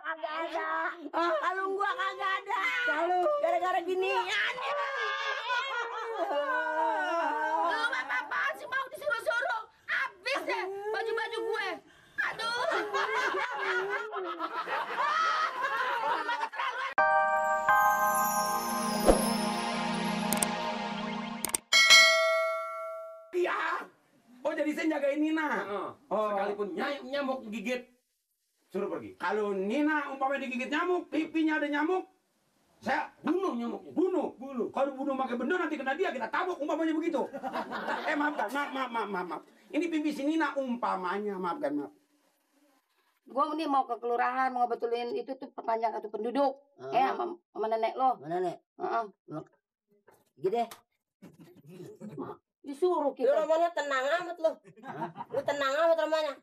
kagak ada. Kalung gua kagak ada. Gara-gara ginian. Lu apa-apaan sih mau disuruh-suruh? Habis deh baju-baju gue. Aduh. Iya. Oh jadi saya jagain Nina. Oh, sekalipun nyamuk gigit, suruh pergi. Kalau Nina umpamanya digigit nyamuk, pipinya ada nyamuk, saya Bunuh nyamuknya. bunuh. Kalau bunuh pakai benda nanti kena dia, kita tabuk umpamanya begitu. Maaf. Ini pipi si Nina umpamanya, maafkan. Gue ini mau ke kelurahan mau betulin itu tuh perpanjang kartu penduduk. Sama nenek lo. Mana nek? Gede. Disuruh Lu kita. Romonya tenang amat lu. Lu tenang amat Romonya.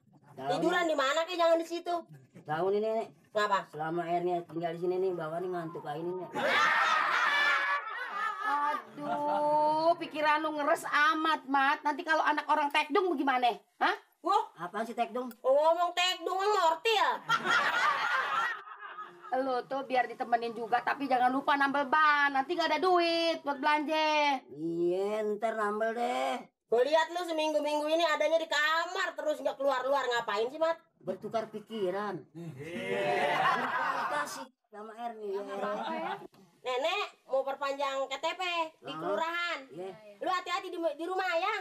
Tiduran di mana kek jangan di situ. Tahu nih nenek. Ngapa? Selama airnya tinggal di sini nih, bawa nih ngantuk kayak ini nih. Aduh, pikiran lu ngeres amat, Mat. Nanti kalau anak orang tekdung bagaimana? Hah? Wah, Apaan sih tekdung? ngomong tekdung mortil. Lu tuh biar ditemenin juga, tapi jangan lupa nambel ban. Nanti nggak ada duit buat belanja. Iya, ntar nambel deh. Gue lihat lu seminggu-minggu ini adanya di kamar terus nggak keluar-luar. Ngapain sih, Mat? Bertukar pikiran. Kasih sama Erni ya. Nenek mau perpanjang KTP di kelurahan. Iya. Lu hati-hati di rumah ya.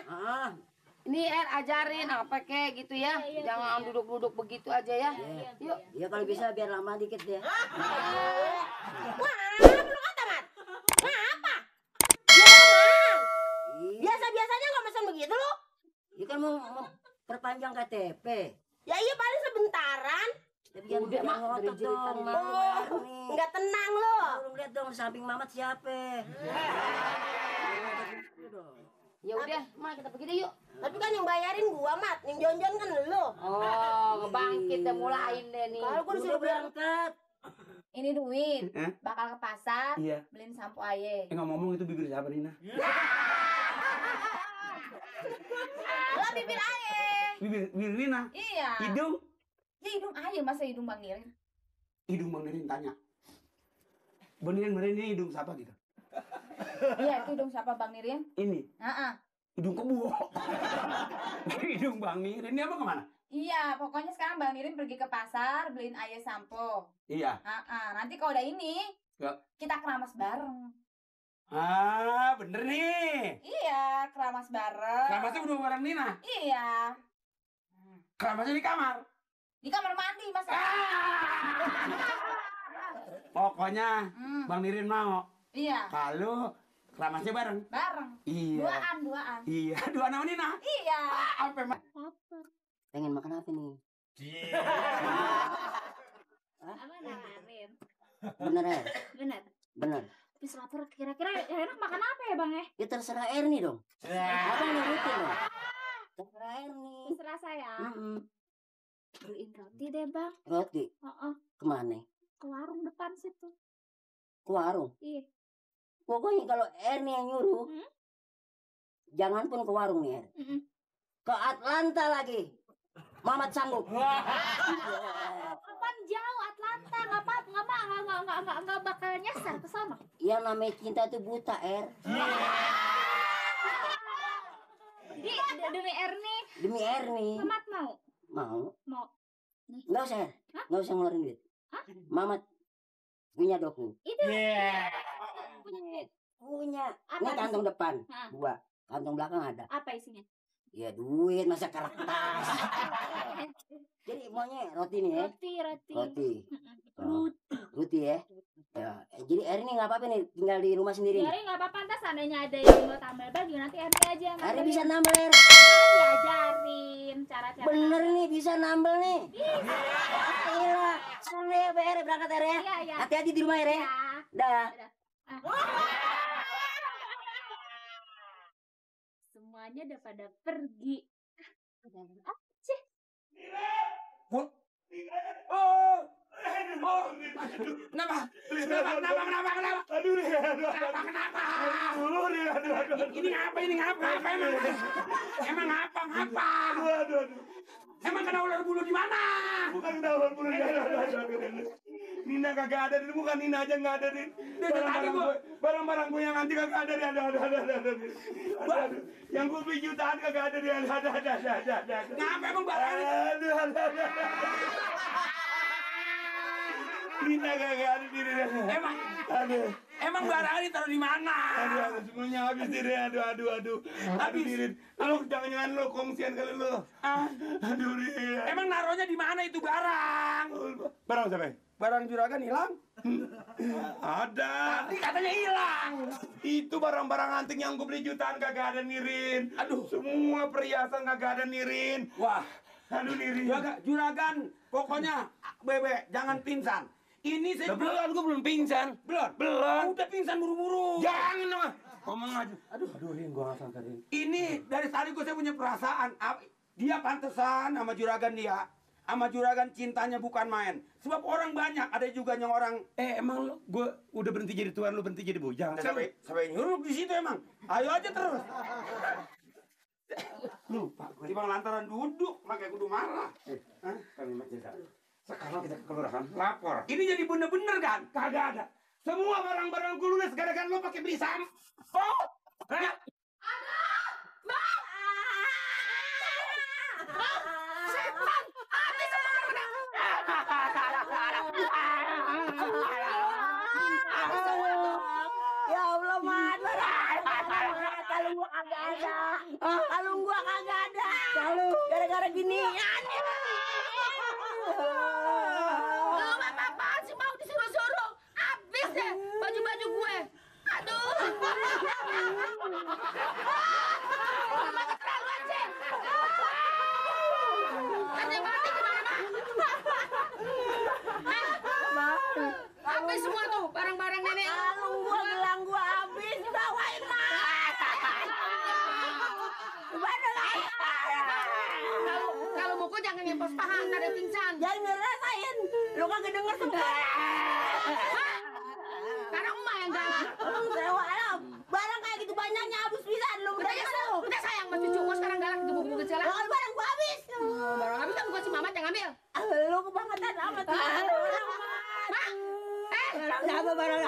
Ini ajarin apa kek gitu ya. Jangan duduk-duduk begitu aja ya. Yuk. Ya kalau bisa biar lama dikit ya. Wah, lu kata, Mat? Ngapa? Ya, Mang. Biasa-biasanya nggak mesen begitu lu. Iya kan mau perpanjang KTP. Ya iya paling sebentaran. Tapi jangan Udah, Mak, ngotot jerit-jeritan dong. gitu. Oh, nggak tenang lu. Lu lihat dong samping Mamat siapa? Ya udah, Ma kita pergi deh yuk. Tapi kan yang bayarin gua, Mat. Yang jonjon kan lu. Oh, ngebangkit deh mulain deh nih. Kalau gua disuruh bilang berangkat. Ini duit, bakal ke pasar, Iya. beliin sampo aye. Ngomong itu bibir siapa Nina? Lah bibir aye. Bibir Nina? Iya. Hidung? Ya hidung aye, masa hidung Bang Nirin? Hidung Bang Nirin tanya. Beneran ini hidung siapa gitu? Iya, itu hidung siapa Bang Nirin? Ini Heeh. hidung kebo. Hidung Bang Nirin ini apa kemana? Iya, pokoknya sekarang Bang Nirin pergi ke pasar, beliin aye sampo. Iya. Nanti kalau udah ini, Ya. kita keramas bareng. Bener nih. Iya, keramas bareng. Keramasnya udah bareng Nina. Iya. Keramasnya di kamar. Di kamar mandi, Mas. Pokoknya Bang Nirin mau Iya, kalau keramasnya bareng. bareng. Iya. Duaan. Iya, dua nama Nina. Iya. Apa emang? Pengen makan apa nih? Apa nawarin? Bener ya? Bener. Bener. Habis lapar kira-kira enak makan apa ya, Bang ya? Ya terserah Erni dong. Abang nurutin dong. Terserah Erni. Terserah saya. Beliin roti deh, Bang. Roti kemana? Ke warung depan situ. Ke warung. Iya. Pokoknya kalau Erni yang nyuruh, jangan pun ke warung nih Er. Ke Atlanta lagi. Mamat sanggup. Kapan jauh Atlanta? Nggak apa-apa, nggak bakal nyasar ke sana. Yang namanya cinta itu buta Er. Demi Erni, Demi Erni. Mamat mau. Mau. Nggak usah Er. Nggak usah ngeluarin duit. Hah? Mamat punya doku. Itu. Punya. Apa Ini kantong isi? depan. Hah. 2. Kantong belakang ada. Apa isinya? Ya duit masa kertas. Jadi maunya roti nih ya. Roti. Roti ya. Ya. Jadi Erni nggak apa-apa nih tinggal di rumah sendiri. Jadi nggak apa-apa, ntar seandainya ada yang mau tambal baju nanti Erni aja yang Erni nambelin. bisa nambel Er. Sekarang diajarin cara-cara. Bener nih bisa nambel nih. Gila. Sore Er berangkat Er ya. Iya. Hati-hati di rumah Er ya. Ya. Dah. Semuanya udah pada pergi. Kenapa? Ini ngapa? Emang ngapa? Emang kena ular bulu di mana? Bukan kena ular bulu. Nina kagak ada, Din. Bukan Nina aja nggak ada, Din. Barang-barang gue yang anti kagak ada, Din. Aduh. Yang gue beli jutaan kagak ada, Din. Ada. Ngapa emang barang ini? Aduh. Nina kagak ada, Din. Emang barang ini taruh di mana? Aduh, semuanya habis, Din. Aduh. Habis, Din. Lu jangan lo kongsian kali lo. Aduh, Din. Emang naruhnya di mana itu barang? Barang siapa? Barang juragan hilang? Ada. Tadi katanya hilang. Itu barang-barang antik yang gue beli jutaan kagak ada, Nirin. Aduh. Semua perhiasan kagak ada, Nirin. Wah, Aduh, Nirin. juragan, pokoknya Bebe jangan pingsan. Ini saya Belum, gue belum pingsan. belum. Udah pingsan buru-buru. Jangan dong. Ngomong aja. Aduh, Rin, gue nggak sangka, Rin. Ini dari tadi saya punya perasaan. Dia pantesan sama juragan dia. Sama juragan cintanya bukan main. Sebab orang banyak, ada juga yang orang. Emang lo, gue udah berhenti jadi tuan, lo berhenti jadi bujang. Sampai nyuruh di situ emang. Ayo aja terus. Lupa gue. Timbang lantaran duduk, makanya kudu marah. Kami macam sekarang kita ke kelurahan lapor. Ini jadi bener-bener kan? Kagak ada. Semua barang-barang gue ludes gara-gara lo pakai beli sampo. Hah? Setan! Habis Ya Allah, Mat. Kalau gua kagak ada. Kalau gua kagak ada. Gara-gara ginian. Lu apa-apaan sih mau disuruh-suruh? Habis deh baju-baju gue. Aduh. Mama keterlaluan sih. Ada mati gimana, Mak? Habis semua tuh barang-barang nenek. Kalau gua gelang gua habis, bawain, Mat. Gimana lah? Kalau buku jangan ngepos paha, ntar ada pingsan. Jangan ngerasain. Lu kagak denger semua. Karena emak yang galak. Sewa alam. Barang kayak gitu banyaknya habis bisa. Lu Udah sayang sama cucu gua sekarang galak gebuk-gebuk kecil. kalau barang gua habis. Barang habis kan gua si Mamat yang ngambil. Lu kebangetan amat. Siapa barang?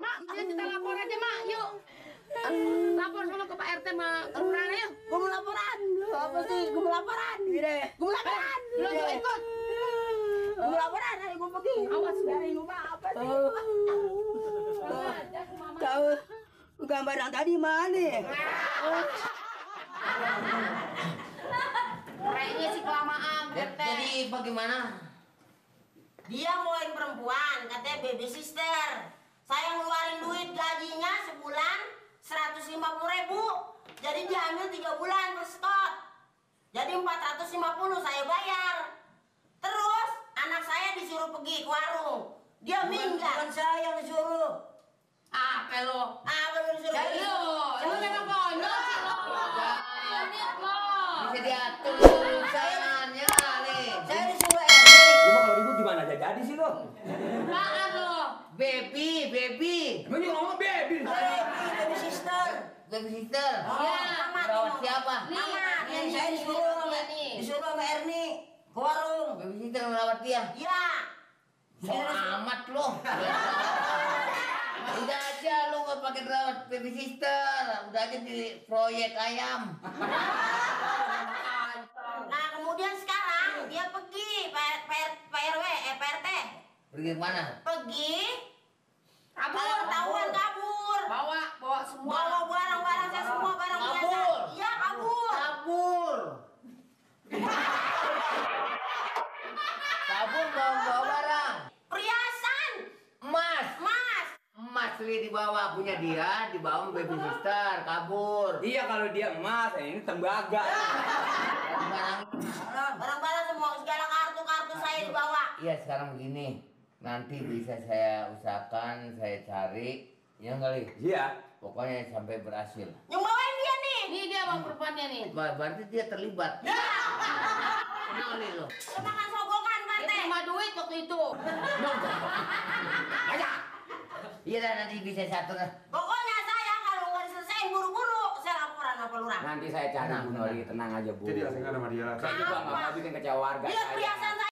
Mak, kita lapor aja, Mak. Yuk. Lapor sama ke Pak RT sama kelurahan ayo. Gua mau laporan. Apa sih? Gua mau laporan. Gua mau laporan. Lu juga ikut. Gua mau laporan. Ayo gua pergi. Awas dari rumah apa sih? Tahu gambar yang tadi mana? Kayaknya sih kelamaan, RT. Jadi bagaimana? Dia mauin perempuan, katanya baby sister. Saya ngeluarin duit gajinya sebulan 150.000. Jadi dia hamil 3 bulan per stot. Jadi 450 saya bayar. Terus anak saya disuruh pergi ke warung. Dia minggat. Bukan saya yang disuruh. Apa lo? Apa lu disuruh? Jadi lu memang konyol sih lo. Lihat lo. Bisa diatur urusannya nih. Saya disuruh Lu mah kalau ribut gimana aja jadi sih lo? Apaan lo? Baby. Emang juga ngomong baby. baby sister. Baby sister. Iya. Merawat siapa? Mama, yang saya disuruh sama Erni ke warung. Baby sister merawat dia. Iya. So amat lo. Udah aja lu gak pakai rawat baby sister. Udah aja di proyek ayam. Nah kemudian sekarang dia pergi PRW, PRT. Pergi kemana? Pergi Kabur. ketahuan kabur. Bawa semua. Bawa barang-barang saya semua barang biasa. Kabur. Iya kabur. Kabur bawa barang. Perhiasan. Emas Mas. dibawa punya dia, dibawa baby sister, kabur. Iya kalau dia emas, ini tembaga. Barang-barang semua segala kartu saya dibawa. Iya sekarang begini, nanti bisa saya usahakan, saya cari, ya kali. Iya. Pokoknya sampai berhasil. Yang bawain dia nih. Ini dia bang perempuannya nih. Berarti dia terlibat. Kenal nih lo. Dia makan sogokan Dia Pak. terima duit waktu itu. Iya dah nanti bisa satu dah. Pokoknya saya kalau nggak diselesain buru-buru saya laporan sama lurah. Nanti saya cari Bu Nori, tenang aja Bu. Jadi langsung sama dia lah. Saya juga nggak mau bikin kecewa warga Lihat saya. perhiasan saya.